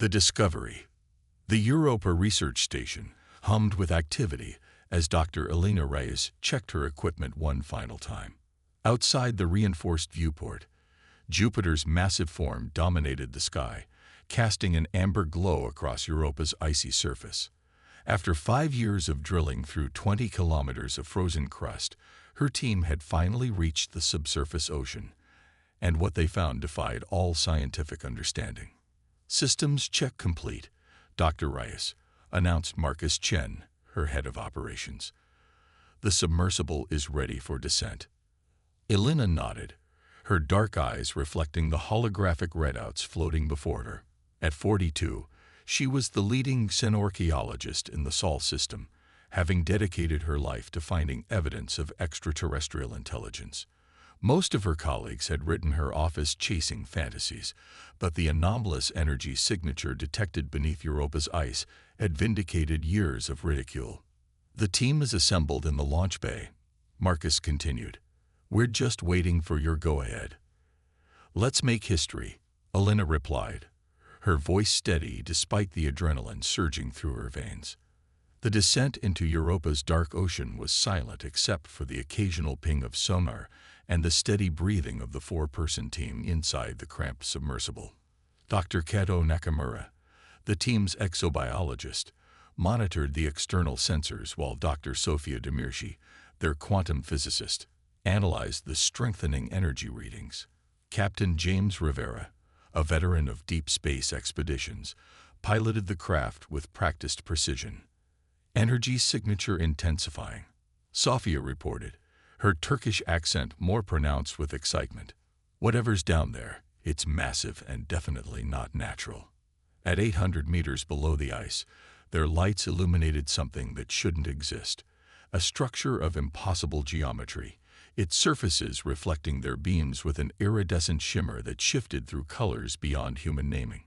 The discovery. The Europa research station hummed with activity as Dr. Elena Reyes checked her equipment one final time. Outside the reinforced viewport, Jupiter's massive form dominated the sky, casting an amber glow across Europa's icy surface. After 5 years of drilling through 20 kilometers of frozen crust, her team had finally reached the subsurface ocean, and what they found defied all scientific understanding. "Systems check complete," Dr. Reyes announced Marcus Chen, her head of operations. "The submersible is ready for descent." Elena nodded, her dark eyes reflecting the holographic readouts floating before her. At 42, she was the leading xenorchaeologist in the Sol system, having dedicated her life to finding evidence of extraterrestrial intelligence. Most of her colleagues had written her office-chasing fantasies, but the anomalous energy signature detected beneath Europa's ice had vindicated years of ridicule. "The team is assembled in the launch bay," Marcus continued. "We're just waiting for your go-ahead." "Let's make history," Elena replied, her voice steady despite the adrenaline surging through her veins. The descent into Europa's dark ocean was silent except for the occasional ping of sonar and the steady breathing of the 4-person team inside the cramped submersible. Dr. Kato Nakamura, the team's exobiologist, monitored the external sensors while Dr. Sofia Demirci, their quantum physicist, analyzed the strengthening energy readings. Captain James Rivera, a veteran of deep space expeditions, piloted the craft with practiced precision. "Energy signature intensifying," Sofia reported, her Turkish accent more pronounced with excitement. "Whatever's down there, it's massive and definitely not natural." At 800 meters below the ice, their lights illuminated something that shouldn't exist, a structure of impossible geometry, its surfaces reflecting their beams with an iridescent shimmer that shifted through colors beyond human naming.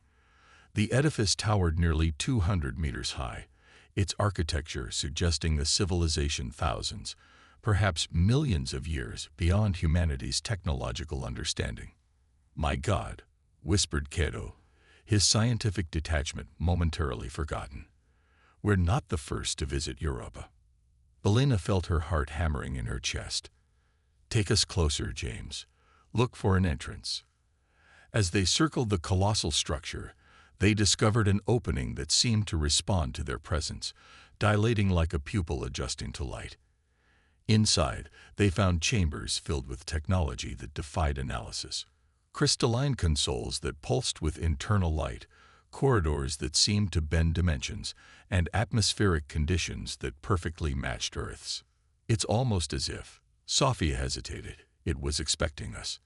The edifice towered nearly 200 meters high, its architecture suggesting a civilization thousands, perhaps millions of years beyond humanity's technological understanding. "My God," whispered Kato, his scientific detachment momentarily forgotten. "We're not the first to visit Europa." Elena felt her heart hammering in her chest. "Take us closer, James. Look for an entrance." As they circled the colossal structure, they discovered an opening that seemed to respond to their presence, dilating like a pupil adjusting to light. Inside, they found chambers filled with technology that defied analysis. Crystalline consoles that pulsed with internal light, corridors that seemed to bend dimensions, and atmospheric conditions that perfectly matched Earth's. "It's almost as if," Sofia hesitated, "it was expecting us."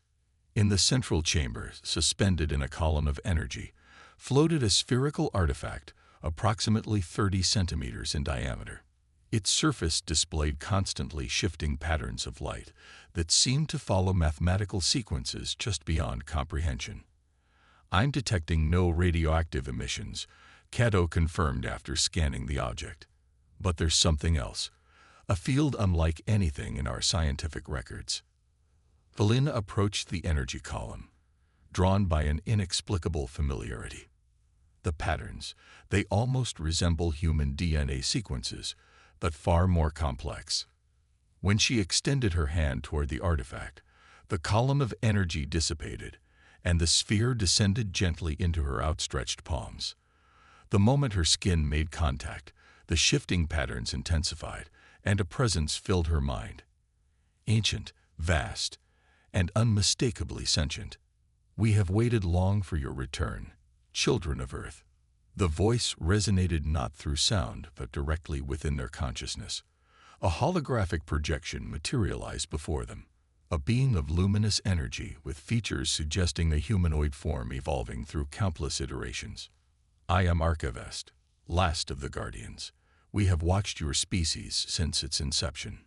In the central chamber, suspended in a column of energy, floated a spherical artifact approximately 30 centimeters in diameter. Its surface displayed constantly shifting patterns of light that seemed to follow mathematical sequences just beyond comprehension. "I'm detecting no radioactive emissions," Kato confirmed after scanning the object. "But there's something else, a field unlike anything in our scientific records." Elena approached the energy column, drawn by an inexplicable familiarity. The patterns, they almost resemble human DNA sequences, but far more complex. When she extended her hand toward the artifact, the column of energy dissipated, and the sphere descended gently into her outstretched palms. The moment her skin made contact, the shifting patterns intensified, and a presence filled her mind. Ancient, vast, and unmistakably sentient. "We have waited long for your return, children of Earth." The voice resonated not through sound, but directly within their consciousness. A holographic projection materialized before them, a being of luminous energy with features suggesting a humanoid form evolving through countless iterations. "I am Archivest, last of the Guardians. We have watched your species since its inception."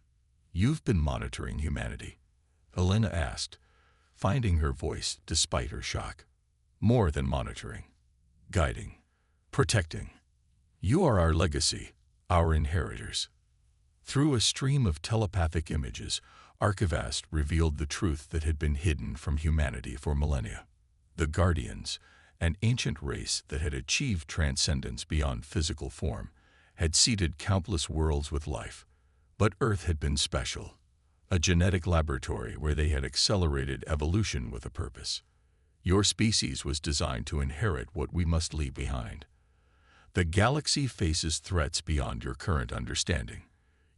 "You've been monitoring humanity?" Elena asked, finding her voice despite her shock. "More than monitoring. Guiding. Protecting. You are our legacy, our inheritors." Through a stream of telepathic images, Archivast revealed the truth that had been hidden from humanity for millennia. The Guardians, An ancient race that had achieved transcendence beyond physical form, had seeded countless worlds with life. But Earth had been special, a genetic laboratory where they had accelerated evolution with a purpose. Your species was designed to inherit what we must leave behind. The galaxy faces threats beyond your current understanding.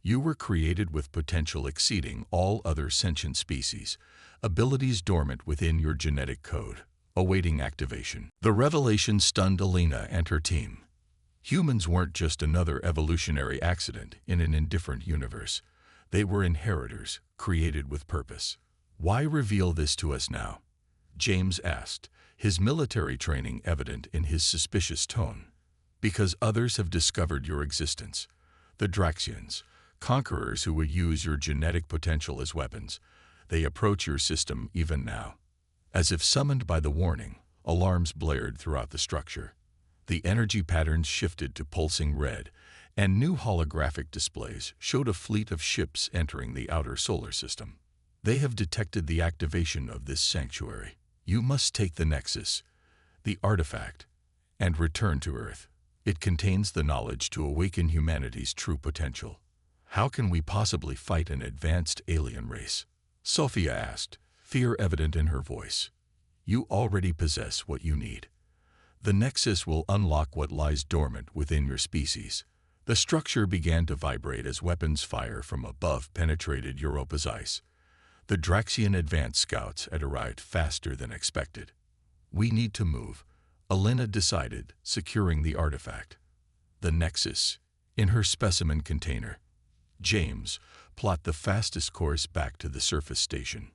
You were created with potential exceeding all other sentient species, abilities dormant within your genetic code, awaiting activation. The revelation stunned Alina and her team. Humans weren't just another evolutionary accident in an indifferent universe. They were inheritors, created with purpose. Why reveal this to us now? James asked, his military training evident in his suspicious tone. Because others have discovered your existence. The Draxians, conquerors who would use your genetic potential as weapons. They approach your system even now. As if summoned by the warning, alarms blared throughout the structure. The energy patterns shifted to pulsing red, and new holographic displays showed a fleet of ships entering the outer solar system. They have detected the activation of this sanctuary. You must take the Nexus, the artifact, and return to Earth. It contains the knowledge to awaken humanity's true potential. How can we possibly fight an advanced alien race? Sophia asked, fear evident in her voice. You already possess what you need. The Nexus will unlock what lies dormant within your species. The structure began to vibrate as weapons fire from above penetrated Europa's ice. The Draxian advance scouts had arrived faster than expected. We need to move, Alina decided, securing the artifact. The Nexus, in her specimen container. James, plot the fastest course back to the surface station.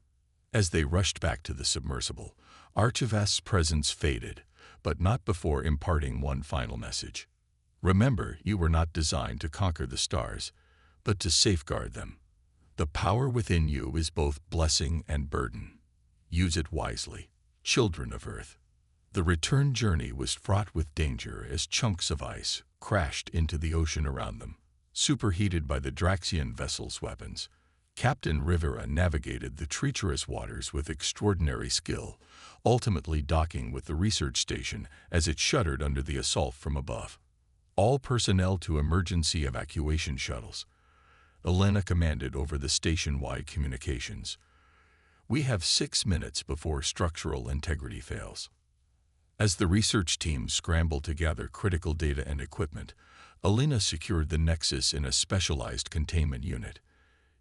As they rushed back to the submersible, Archivast's presence faded, but not before imparting one final message. Remember, you were not designed to conquer the stars, but to safeguard them. The power within you is both blessing and burden. Use it wisely, children of Earth. The return journey was fraught with danger as chunks of ice crashed into the ocean around them. Superheated by the Draxian vessel's weapons, Captain Rivera navigated the treacherous waters with extraordinary skill, ultimately docking with the research station as it shuddered under the assault from above. All personnel to emergency evacuation shuttles. Alina commanded over the station-wide communications. We have 6 minutes before structural integrity fails. As the research team scrambled to gather critical data and equipment, Alina secured the Nexus in a specialized containment unit.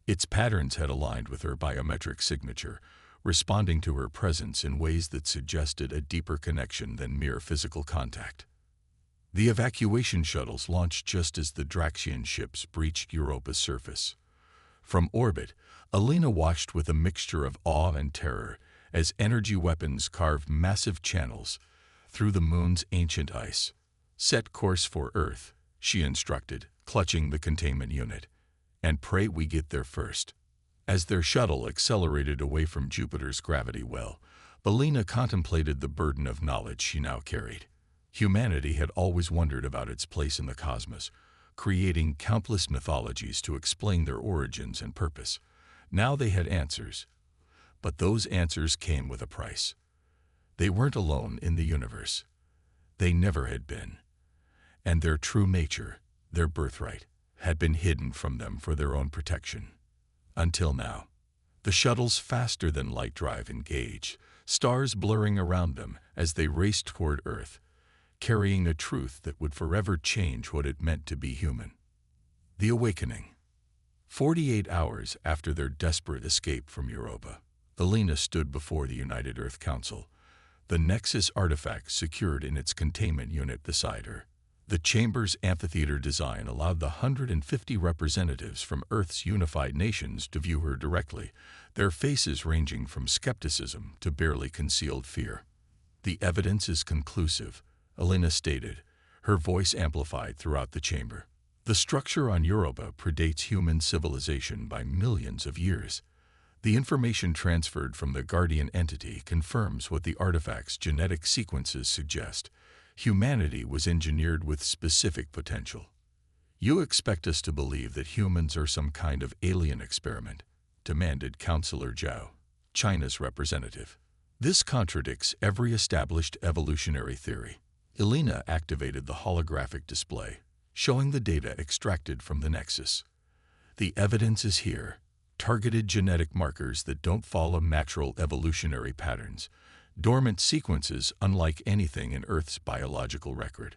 Its patterns had aligned with her biometric signature, responding to her presence in ways that suggested a deeper connection than mere physical contact. The evacuation shuttles launched just as the Draxian ships breached Europa's surface. From orbit, Alina watched with a mixture of awe and terror as energy weapons carved massive channels through the moon's ancient ice. Set course for Earth, she instructed, clutching the containment unit. And pray we get there first. As their shuttle accelerated away from Jupiter's gravity well, Alina contemplated the burden of knowledge she now carried. Humanity had always wondered about its place in the cosmos, creating countless mythologies to explain their origins and purpose. Now they had answers. But those answers came with a price. They weren't alone in the universe. They never had been. And their true nature, their birthright, had been hidden from them for their own protection. Until now. The shuttle's faster-than-light drive engaged, stars blurring around them as they raced toward Earth, carrying a truth that would forever change what it meant to be human. The Awakening. 48 hours after their desperate escape from Europa, Alina stood before the United Earth Council, the Nexus artifact secured in its containment unit beside her. The chamber's amphitheater design allowed the 150 representatives from Earth's unified nations to view her directly, their faces ranging from skepticism to barely concealed fear. The evidence is conclusive, Alina stated, her voice amplified throughout the chamber. The structure on Europa predates human civilization by millions of years. The information transferred from the guardian entity confirms what the artifact's genetic sequences suggest. Humanity was engineered with specific potential. You expect us to believe that humans are some kind of alien experiment, demanded Councillor Zhao, China's representative. This contradicts every established evolutionary theory. Elena activated the holographic display, showing the data extracted from the Nexus. The evidence is here. Targeted genetic markers that don't follow natural evolutionary patterns. Dormant sequences unlike anything in Earth's biological record.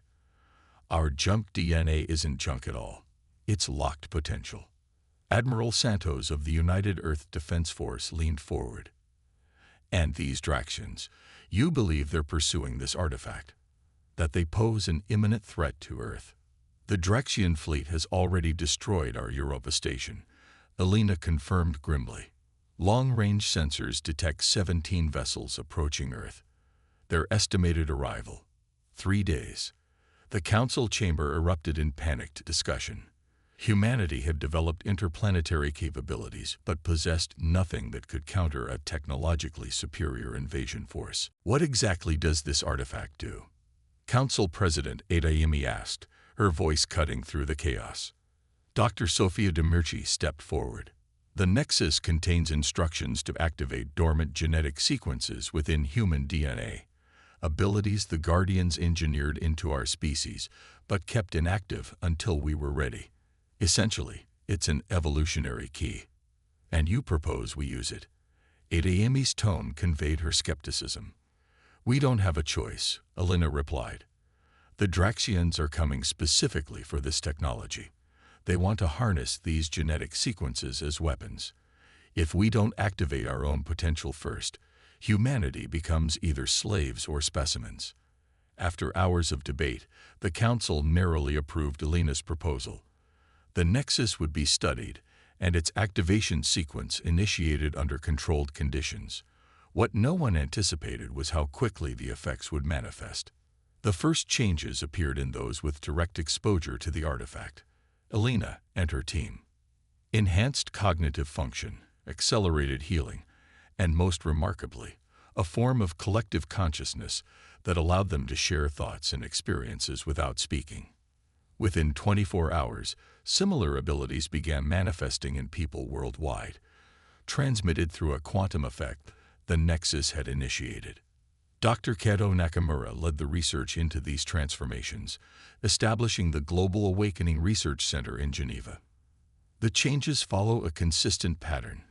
Our junk DNA isn't junk at all. It's locked potential. Admiral Santos of the United Earth Defense Force leaned forward. And these Draxians, you believe they're pursuing this artifact? That they pose an imminent threat to Earth? The Draxian fleet has already destroyed our Europa station, Elena confirmed grimly. Long-range sensors detect 17 vessels approaching Earth. Their estimated arrival, 3 days. The council chamber erupted in panicked discussion. Humanity had developed interplanetary capabilities, but possessed nothing that could counter a technologically superior invasion force. What exactly does this artifact do? Council President Adayemi asked, her voice cutting through the chaos. Dr. Sofia Demirci stepped forward. The Nexus contains instructions to activate dormant genetic sequences within human DNA, abilities the Guardians engineered into our species, but kept inactive until we were ready. Essentially, it's an evolutionary key. And you propose we use it. Adayemi's tone conveyed her skepticism. We don't have a choice, Elena replied. The Draxians are coming specifically for this technology. They want to harness these genetic sequences as weapons. If we don't activate our own potential first, humanity becomes either slaves or specimens. After hours of debate, the council narrowly approved Elena's proposal. The Nexus would be studied, and its activation sequence initiated under controlled conditions. What no one anticipated was how quickly the effects would manifest. The first changes appeared in those with direct exposure to the artifact. Elena and her team. Enhanced cognitive function, accelerated healing, and most remarkably, a form of collective consciousness that allowed them to share thoughts and experiences without speaking. Within 24 hours, similar abilities began manifesting in people worldwide, transmitted through a quantum effect the Nexus had initiated. Dr. Kato Nakamura led the research into these transformations, establishing the Global Awakening Research Center in Geneva. The changes follow a consistent pattern,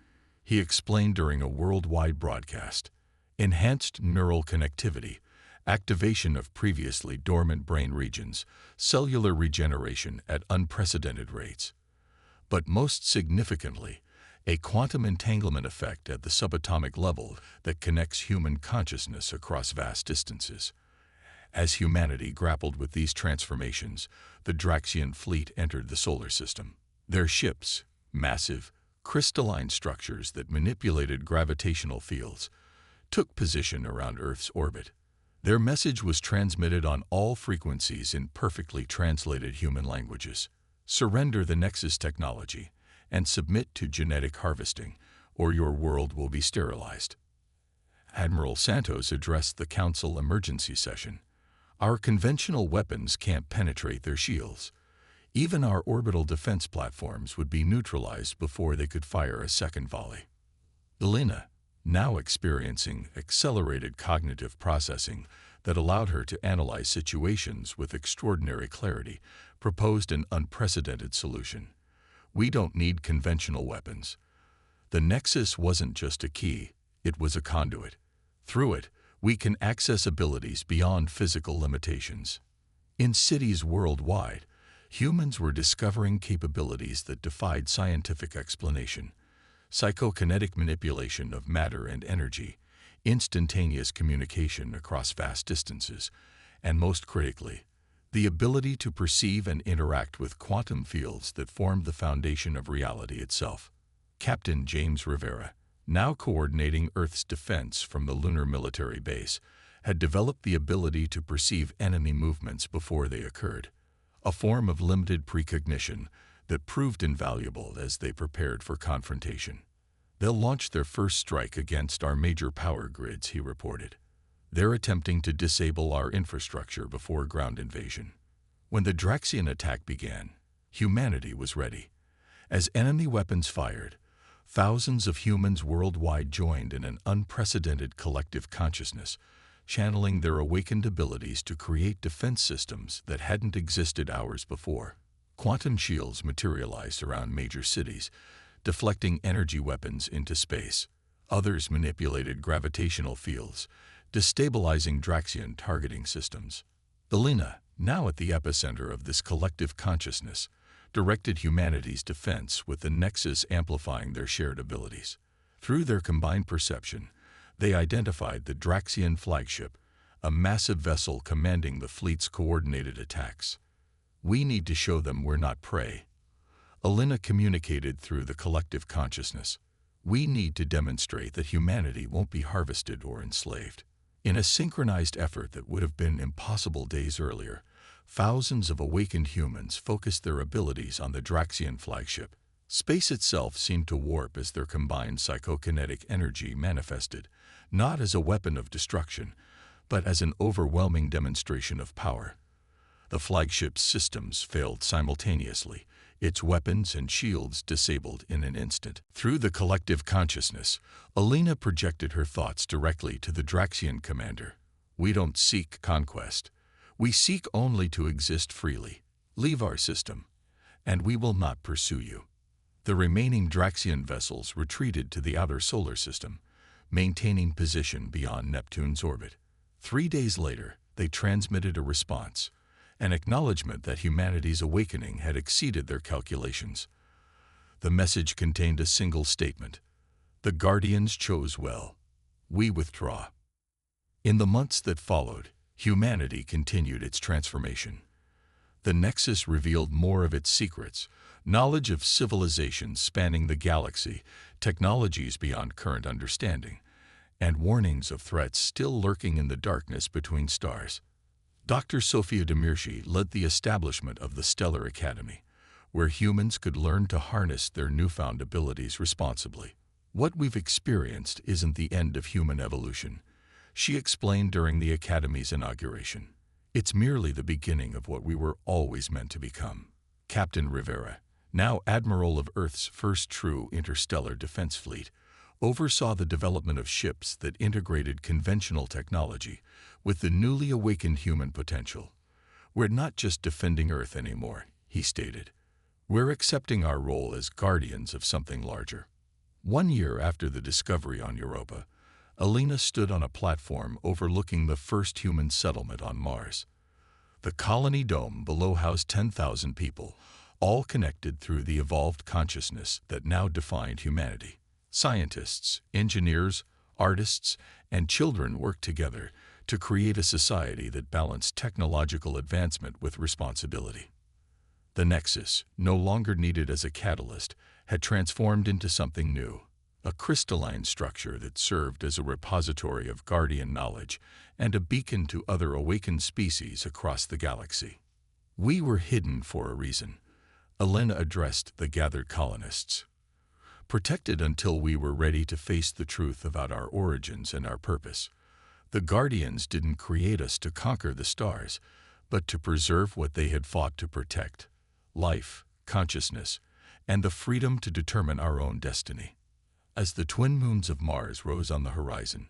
he explained during a worldwide broadcast. Enhanced neural connectivity, activation of previously dormant brain regions, cellular regeneration at unprecedented rates. But most significantly, a quantum entanglement effect at the subatomic level that connects human consciousness across vast distances. As humanity grappled with these transformations, the Draxian fleet entered the solar system. Their ships, massive, crystalline structures that manipulated gravitational fields, took position around Earth's orbit. Their message was transmitted on all frequencies in perfectly translated human languages. Surrender the Nexus technology and submit to genetic harvesting, or your world will be sterilized. Admiral Santos addressed the Council emergency session. Our conventional weapons can't penetrate their shields. Even our orbital defense platforms would be neutralized before they could fire a second volley. Elena, now experiencing accelerated cognitive processing that allowed her to analyze situations with extraordinary clarity, proposed an unprecedented solution. We don't need conventional weapons. The Nexus wasn't just a key, it was a conduit. Through it, we can access abilities beyond physical limitations. In cities worldwide, humans were discovering capabilities that defied scientific explanation. Psychokinetic manipulation of matter and energy, instantaneous communication across vast distances, and most critically, the ability to perceive and interact with quantum fields that formed the foundation of reality itself. Captain James Rivera, now coordinating Earth's defense from the lunar military base, had developed the ability to perceive enemy movements before they occurred, a form of limited precognition that proved invaluable as they prepared for confrontation. They'll launch their first strike against our major power grids, he reported. They're attempting to disable our infrastructure before ground invasion. When the Draxian attack began, humanity was ready. As enemy weapons fired, Thousands of humans worldwide joined in an unprecedented collective consciousness, channeling their awakened abilities to create defense systems that hadn't existed hours before. Quantum shields materialized around major cities, deflecting energy weapons into space. Others manipulated gravitational fields, destabilizing Draxian targeting systems. Elena, now at the epicenter of this collective consciousness, directed humanity's defense with the Nexus amplifying their shared abilities. Through their combined perception, they identified the Draxian flagship, a massive vessel commanding the fleet's coordinated attacks. "We need to show them we're not prey," Elena communicated through the collective consciousness. "We need to demonstrate that humanity won't be harvested or enslaved." In a synchronized effort that would have been impossible days earlier, thousands of awakened humans focused their abilities on the Draxian flagship. Space itself seemed to warp as their combined psychokinetic energy manifested, not as a weapon of destruction, but as an overwhelming demonstration of power. The flagship's systems failed simultaneously, its weapons and shields disabled in an instant. Through the collective consciousness, Elena projected her thoughts directly to the Draxian commander. "We don't seek conquest. We seek only to exist freely. Leave our system, and we will not pursue you." The remaining Draxian vessels retreated to the outer solar system, maintaining position beyond Neptune's orbit. 3 days later, they transmitted a response, an acknowledgement that humanity's awakening had exceeded their calculations. The message contained a single statement: "The Guardians chose well. We withdraw." In the months that followed, humanity continued its transformation. The Nexus revealed more of its secrets, knowledge of civilizations spanning the galaxy, technologies beyond current understanding, and warnings of threats still lurking in the darkness between stars. Dr. Sofia Demirci led the establishment of the Stellar Academy, where humans could learn to harness their newfound abilities responsibly. "What we've experienced isn't the end of human evolution," she explained during the Academy's inauguration. "It's merely the beginning of what we were always meant to become." Captain Rivera, now Admiral of Earth's first true interstellar defense fleet, oversaw the development of ships that integrated conventional technology with the newly awakened human potential. "We're not just defending Earth anymore," he stated. "We're accepting our role as guardians of something larger." 1 year after the discovery on Europa, Elena stood on a platform overlooking the first human settlement on Mars. The colony dome below housed 10,000 people, all connected through the evolved consciousness that now defined humanity. Scientists, engineers, artists, and children worked together to create a society that balanced technological advancement with responsibility. The Nexus, no longer needed as a catalyst, had transformed into something new, a crystalline structure that served as a repository of guardian knowledge and a beacon to other awakened species across the galaxy. "We were hidden for a reason," Elena addressed the gathered colonists. "Protected until we were ready to face the truth about our origins and our purpose. The Guardians didn't create us to conquer the stars, but to preserve what they had fought to protect: life, consciousness, and the freedom to determine our own destiny." As the twin moons of Mars rose on the horizon,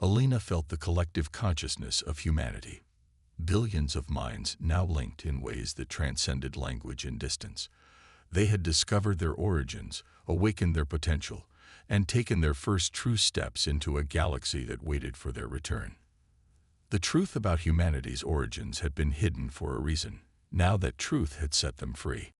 Elena felt the collective consciousness of humanity. Billions of minds now linked in ways that transcended language and distance. They had discovered their origins, awakened their potential, and taken their first true steps into a galaxy that waited for their return. The truth about humanity's origins had been hidden for a reason. Now that truth had set them free.